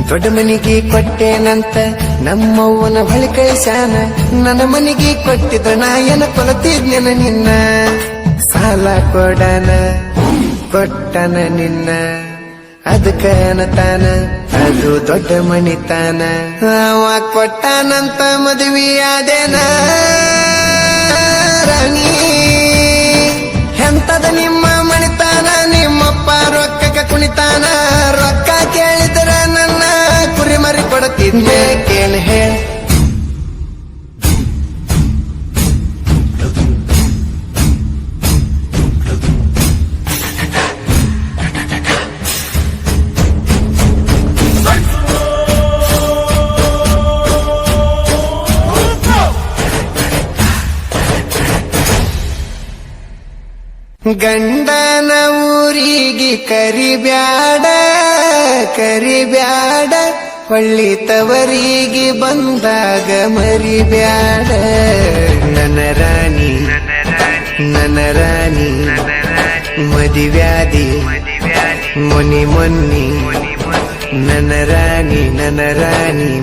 ದೊಡ್ಡ ಮನಿಗೆ ಕೊಟ್ಟೇನಂತ ನಮ್ಮವ್ವನ ಬಳಿ ಕಳಿಸ್ಯಾನ. ನನ್ನ ಮನಿಗೆ ಕೊಟ್ಟಿದ್ದ ನಾಯನ ಕೊಲತಿದ್ನೆನ ನಿನ್ನ. ಸಾಲ ಕೊಟ್ಟನ ನಿನ್ನ ಅದಕ್ಕ ತಾನ ಅದು ದೊಡ್ಡ ಮನಿತಾನ. ಅವ ಕೊಟ್ಟಾನಂತ ಮದುವೆಯಾದೇನ ರಾಣಿ. ಎಂತದ ನಿಮ್ಮ ಮಣಿತಾನ, ನಿಮ್ಮಪ್ಪ ರೊಕ್ಕಕ್ಕೆ ಕುಣಿತಾನ. ರೊಕ್ಕ ಕೇಳಿದ್ರ ನನ್ನ ಕುರಿ ಮರಿ ಕೊಡುತ್ತಿದ್ದೆ ಕೇಳ ಹೇಳ. ಗಂಡನ ಊರಿಗೆ ಕರಿಬ್ಯಾಡ ಹೊಳ್ಳಿ ತವರಿಗೆ ಬಂದಾಗ ಮರಿಬ್ಯಾಡ. ನನ್ನ ರಾಣಿ ಮದಿವ್ಯಾದಿ ಮೊನ್ನಿ ನನ್ನ ರಾಣಿ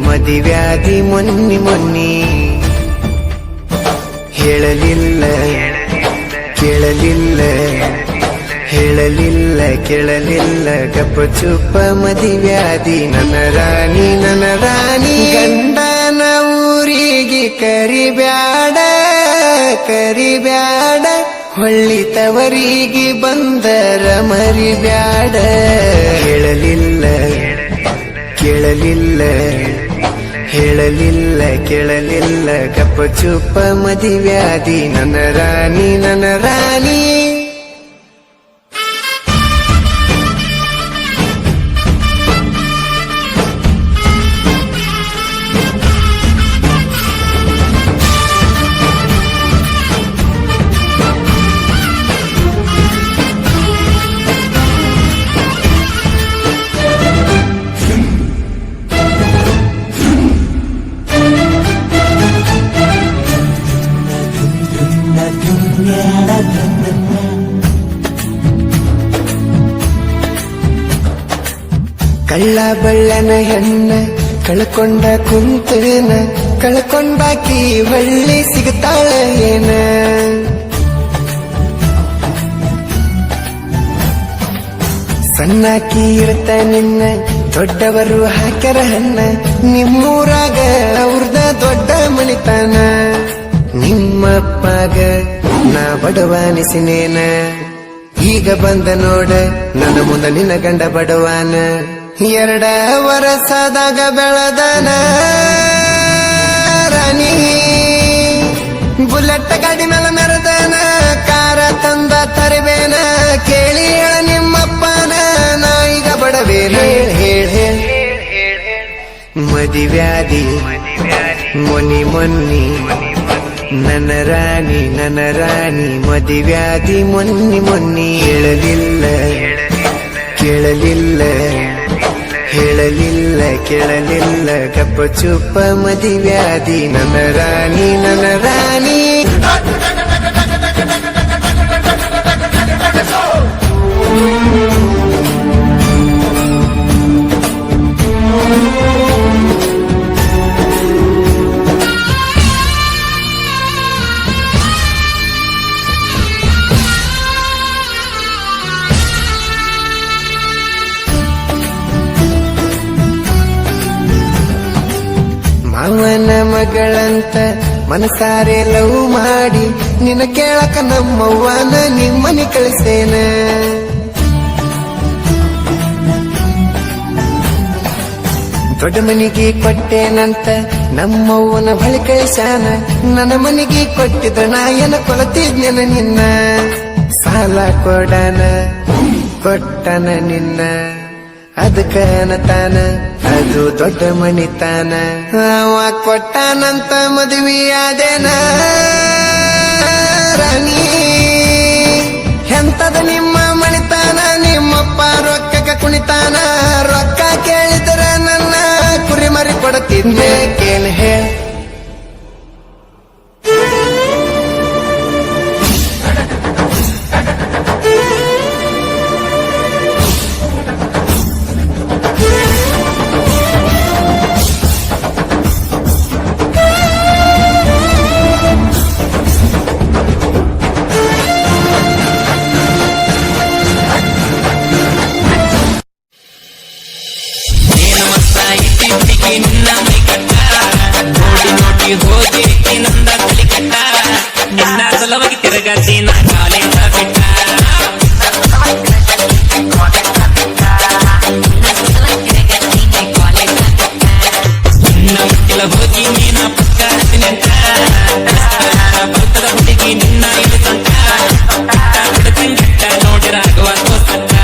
ಮದಿವ್ಯಾದಿ ಮೊನ್ನಿ. ಕೇಳಲಿಲ್ಲ ಗಪ್ಪ ಚುಪ್ಪ ಮದಿವ್ಯಾದಿ ನನ್ನ ರಾಣಿ. ಗಂಡನ ಊರಿಗೆ ಕರಿಬ್ಯಾಡ ಹೊಳ್ಳಿ ತವರಿಗೆ ಬಂದರ ಮರಿಬ್ಯಾಡ. ಕೇಳಲಿಲ್ಲ ಗಪ್ಪ ಚುಪ್ಪ ಮದಿವ್ಯಾದಿ ನನ್ನ ರಾಣಿ. ಕಳ್ಳ ಬಳ್ಳನ ಹೆಣ್ಣ ಕಳ್ಕೊಂಡ ಕುಂತೇನ. ಕಳ್ಕೊಂಡಾಕಿ ಹೊಳ್ಳಿ ಸಿಗ್ತಾಳ ಏನ. ಸಣ್ಣಾಕಿ ಇರ್ತ ನಿನ್ನ ದೊಡ್ಡವರು ಹಾಕ್ಯಾರ ಹಣ್ಣ. ನಿಮ್ಮೂರಾಗ ಅವ್ರದ ದೊಡ್ಡ ಮಣಿತಾನ. ನಿಮ್ಮಪ್ಪಗ ನಾ ಬಡವಾನಿಸಿನೇನ. ಈಗ ಬಂದ ನೋಡ ನನ್ನ ಮುಂದ ನಿನ್ನ ಗಂಡ ಬಡವಾನ. 2 ವರ್ಷದಾಗ ಬೆಳದನ ರಾಣಿ. ಬುಲೆಟ್ ಗಾಡಿ ಮೇಲೆ ಮೆರೆದನ. ಕಾರ ತಂದ ತರಿಬೇನ. ಕೇಳಿ ಹೇಳ ನಿಮ್ಮಪ್ಪನ ನಾ ಈಗ ಬಡವೇನ. ಹೇಳ ಮದಿವ್ಯಾದಿ ಮೊನ್ನಿ ನನ್ನ ರಾಣಿ ಮದಿವ್ಯಾದಿ ಮೊನ್ನಿ. ಕೇಳಲಿಲ್ಲ ಗಪ್ಪ ಚುಪ್ಪ ಮದಿವ್ಯಾದಿ ನನ್ನ ರಾಣಿ. ಮಾವನ ಮಗಳಂತ ಮನಸಾರೆ ಲವ್ ಮಾಡಿ ನಿನ್ನ ಕೇಳಕ ನಮ್ಮವ್ವನ ನಿಮ್ಮನಿ ಕಳಿಸೇನ. ದೊಡ್ಡ ಮನಿಗೆ ಕೊಟ್ಟೇನಂತ ನಮ್ಮವ್ವನ ಬಳಿ ಕಳಿಸ್ಯಾನ. ನನ್ನ ಮನಿಗೆ ಕೊಟ್ಟಿದ್ದ ನಾಯನ ಕೊಲತಿದ್ನೆನ ನಿನ್ನ. ಸಾಲ ಕೊಟ್ಟನ ನಿನ್ನ ಅದಕ್ಕ ತಾನ ಅದು ದೊಡ್ಡ ಮನಿತಾನ. ಅವ ಕೊಟ್ಟಾನಂತ ಮದುವೆಯಾದೇನ ರಾಣಿ. ಎಂತದ ನಿಮ್ಮ ಮಣಿತಾನ, ನಿಮ್ಮಪ್ಪ ರೊಕ್ಕಕ್ಕೆ ಕುಣಿತಾನ. ರೊಕ್ಕ ಕೇಳಿದ್ರ ನನ್ನ ಕುರಿ ಮರಿ ಕೊಡುತ್ತಿದ್ದೆ ಕೇಳ ಹೇಳ. ಹುಡುಗಿ ನಿನ್ನ ಮೈ ಕಟ್ಟ ನೋಡಿ ನೋಡಿ ಹೋಗಿ ನಂದ ತಲೆ ಕಟ್ಟ ನಿನ್ನ ಸಲುವಾಗಿ ತಿರುಗತಿ ನಾ ಕಾಲೇಜ ಬಿಟ್ಟ ನಿನ್ನ ಮುಟ್ಟಿಲ ಹೋಗಿ ನೀನ ಪಕ್ಕ ನಿಂತ ಬರ್ತದ ಹುಡುಗಿ ನಿನ್ನ ಇಲ್ಲಿ ಸಂಕ ಬಿಡತಂಗಟ್ಟ ನೋಡಿರಾಗುವ ತೋಸಟ್ಟ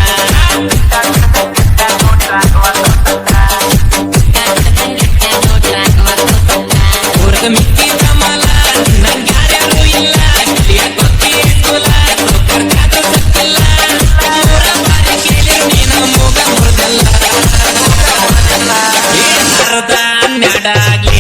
ಊರ್ಗ ಮಿಕ್ಕಿ ಕಮಲ ನಂಗ್ಯಾರ್ಯಾರು ಇಲ್ಲ ಕಿಳಿಯ ಕೊತ್ತಿ ಕುಲ ಕರ್ಕಾದ್ರು ಸತ್ತಿಲ್ಲ ಮೂರ ಬಾರಿ ಕೇಳಿರು ನೀನು ಮೂಗ ಮುರಿದಲ್ಲ ಏನ್ ಬರದ ನ್ಯಾಡಾಗ್ಲಿ